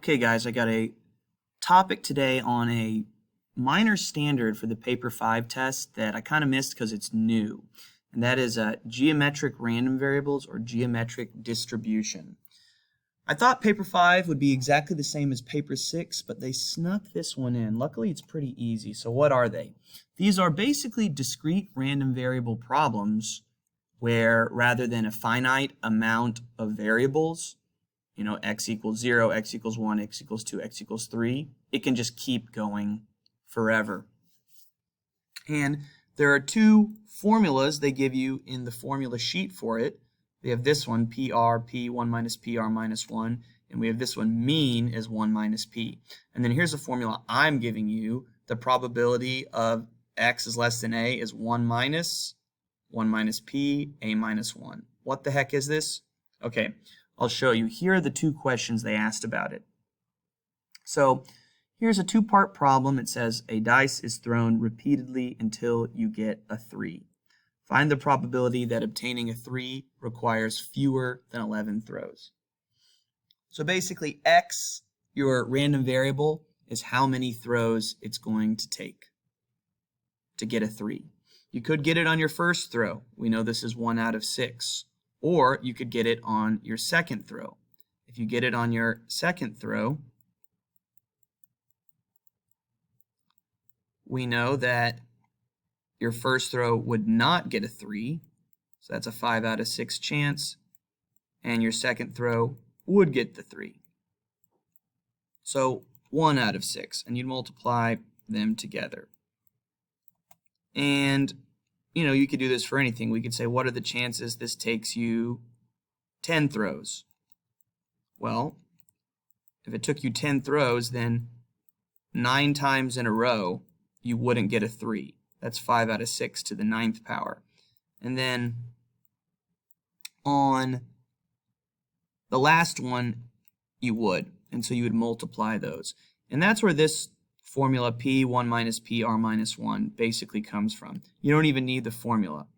Okay, guys, I got a topic today on a minor standard for the paper 5 test that I kind of missed because it's new, and that is geometric random variables or geometric distribution. I thought paper 5 would be exactly the same as paper 6, but they snuck this one in. Luckily, it's pretty easy. So what are they? These are basically discrete random variable problems where rather than a finite amount of variables, x equals 0, x equals 1, x equals 2, x equals 3, it can just keep going forever. And there are two formulas they give you in the formula sheet for it. We have this one, PR, P1 minus PR minus 1, and we have this one, mean is 1 minus P. And then here's a formula I'm giving you. The probability of x is less than a is 1 minus P, a minus 1. What the heck is this? Okay, I'll show you. Here are the two questions they asked about it. So here's a two-part problem. It says a dice is thrown repeatedly until you get a 3. Find the probability that obtaining a 3 requires fewer than 11 throws. So basically, x, your random variable, is how many throws it's going to take to get a 3. You could get it on your first throw. We know this is 1 out of 6. Or you could get it on your second throw. If you get it on your second throw, we know that your first throw would not get a 3, so that's a 5 out of 6 chance, and your second throw would get the 3. So 1 out of 6, and you'd multiply them together. And you could do this for anything. We could say, what are the chances this takes you 10 throws? Well, if it took you 10 throws, then 9 times in a row, you wouldn't get a 3. That's 5 out of 6 to the 9th power. And then on the last one, you would. And so you would multiply those. And that's where this formula P1 minus PR minus 1 basically comes from. You don't even need the formula.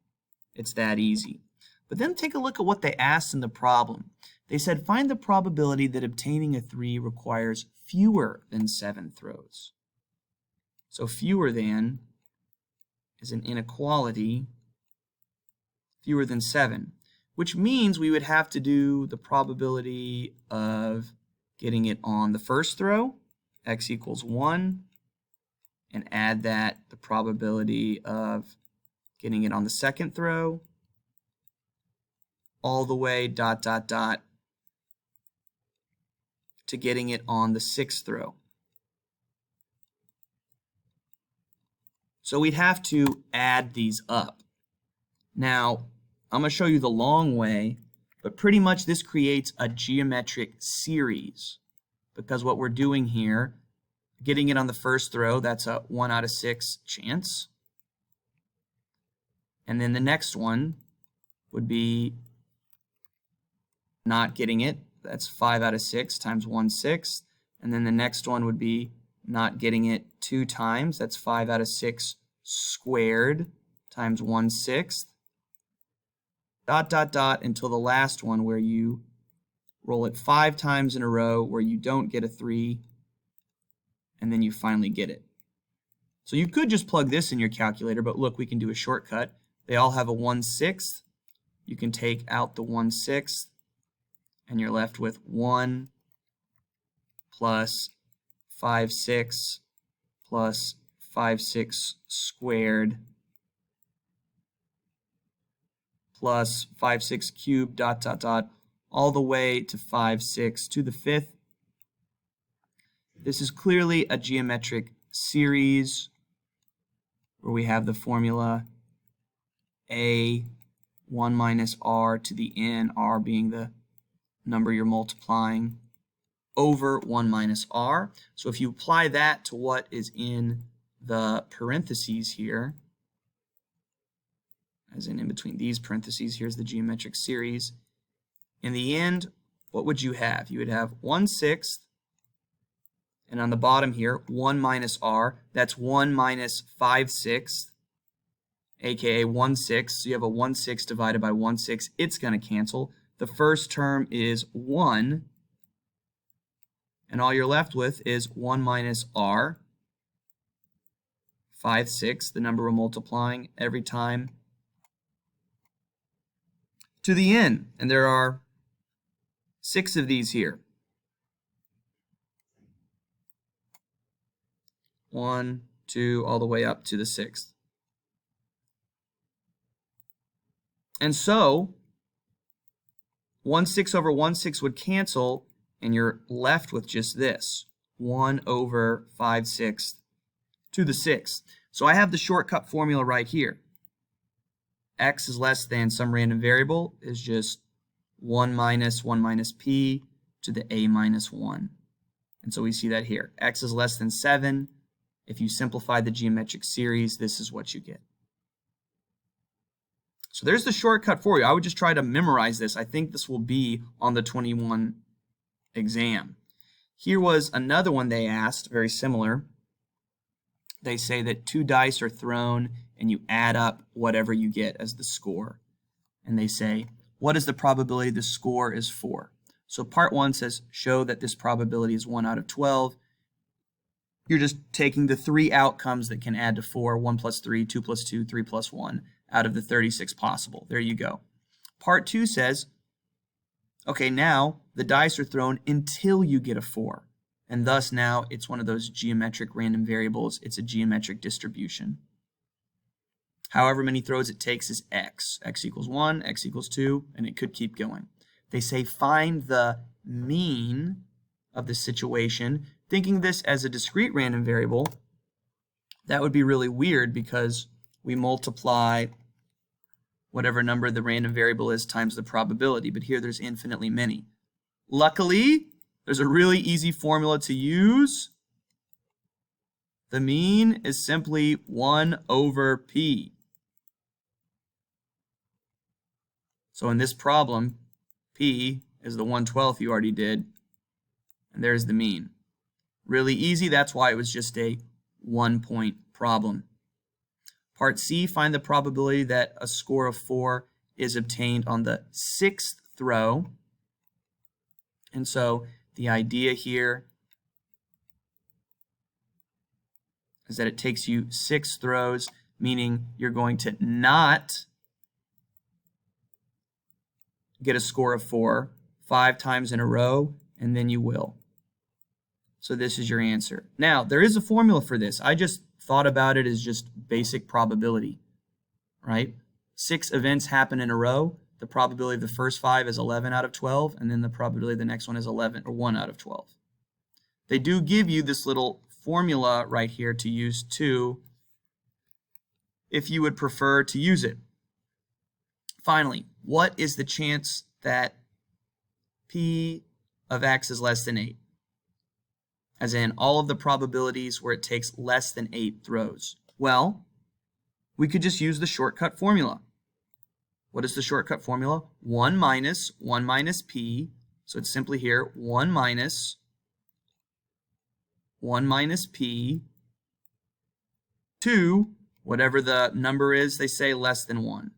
It's that easy. But then take a look at what they asked in the problem. They said find the probability that obtaining a 3 requires fewer than 7 throws. So fewer than is an inequality, fewer than 7, which means we would have to do the probability of getting it on the first throw, x equals 1, and add that the probability of getting it on the second throw, all the way ... to getting it on the 6th throw. So we'd have to add these up. Now, I'm going to show you the long way, but pretty much this creates a geometric series, because what we're doing here, getting it on the first throw, that's a 1 out of 6 chance. And then the next one would be not getting it. That's 5 out of 6 times 1/6. And then the next one would be not getting it 2 times. That's 5 out of 6 squared times 1/6. ... until the last one where you roll it 5 times in a row where you don't get a 3, and then you finally get it. So you could just plug this in your calculator, but look, we can do a shortcut. They all have a 1/6. You can take out the 1/6, and you're left with 1 plus 5/6 plus 5/6 squared plus 5/6 cubed ... all the way to 5/6 to the 5th. This is clearly a geometric series where we have the formula a 1 minus r to the n, r being the number you're multiplying, over 1 minus r. So if you apply that to what is in the parentheses here, as in between these parentheses, here's the geometric series. In the end, what would you have? You would have 1/6, and on the bottom here, 1 minus r. That's 1 minus 5/6, aka 1/6. So you have a 1/6 divided by 1/6. It's going to cancel. The first term is 1. And all you're left with is 1 minus r, 5, 6, the number we're multiplying every time, to the n. And there are 6 of these here. 1, 2, all the way up to the 6th. And so 1/6 over 1/6 would cancel, and you're left with just this, 1 over 5/6 to the 6th. So I have the shortcut formula right here. X is less than some random variable is just 1 minus p to the a minus 1. And so we see that here. X is less than 7. If you simplify the geometric series, this is what you get. So there's the shortcut for you. I would just try to memorize this. I think this will be on the 21 exam. Here was another one they asked, very similar. They say that 2 dice are thrown and you add up whatever you get as the score. And they say, what is the probability the score is 4? So part 1 says, show that this probability is 1 out of 12. You're just taking the 3 outcomes that can add to 4, 1 plus 3, 2 plus 2, 3 plus 1, out of the 36 possible. There you go. Part 2 says, okay, now the dice are thrown until you get a 4. And thus now it's one of those geometric random variables. It's a geometric distribution. However many throws it takes is x. X equals 1, x equals 2, and it could keep going. They say find the mean of the situation. Thinking this as a discrete random variable, that would be really weird because we multiply whatever number the random variable is times the probability, but here there's infinitely many. Luckily, there's a really easy formula to use. The mean is simply 1 over p. So in this problem, p is the 1/12 you already did, and there's the mean. Really easy, that's why it was just a 1-point problem. Part C, find the probability that a score of 4 is obtained on the 6th throw. And so the idea here is that it takes you 6 throws, meaning you're going to not get a score of 4 5 times in a row, and then you will. So this is your answer. Now, there is a formula for this. I just thought about it as just basic probability, right? 6 events happen in a row. The probability of the first 5 is 11 out of 12, and then the probability of the next one is 11 or 1 out of 12. They do give you this little formula right here to use too, if you would prefer to use it. Finally, what is the chance that p of x is less than 8? As in all of the probabilities where it takes less than 8 throws. Well, we could just use the shortcut formula. What is the shortcut formula? 1 minus p. So it's simply here 1 minus p to whatever the number is, they say less than 1.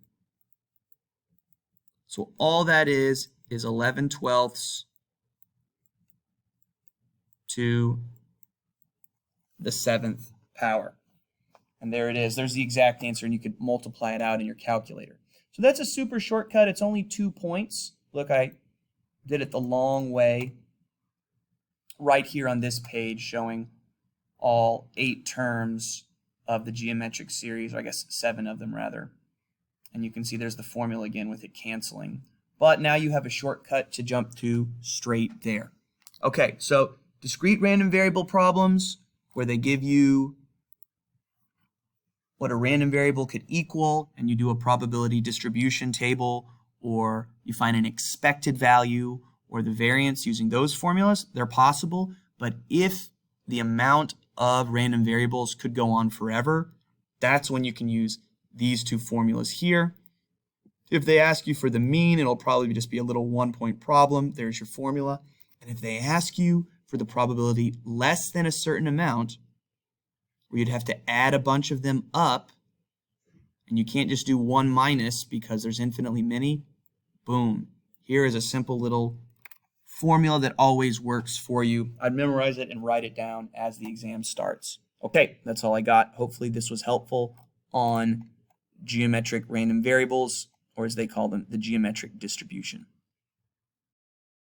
So all that is 11/12 to the 7th power. And there it is. There's the exact answer, and you could multiply it out in your calculator. So that's a super shortcut. It's only 2 points. Look, I did it the long way right here on this page, showing all 8 terms of the geometric series, or I guess 7 of them rather. And you can see there's the formula again with it canceling. But now you have a shortcut to jump to straight there. Okay, so discrete random variable problems where they give you what a random variable could equal, and you do a probability distribution table, or you find an expected value or the variance using those formulas, they're possible. But if the amount of random variables could go on forever, that's when you can use these 2 formulas here. If they ask you for the mean, it'll probably just be a little 1-point problem. There's your formula. And if they ask you for the probability less than a certain amount, where you'd have to add a bunch of them up, and you can't just do 1 minus because there's infinitely many, boom. Here is a simple little formula that always works for you. I'd memorize it and write it down as the exam starts. Okay, that's all I got. Hopefully this was helpful on geometric random variables, or as they call them, the geometric distribution.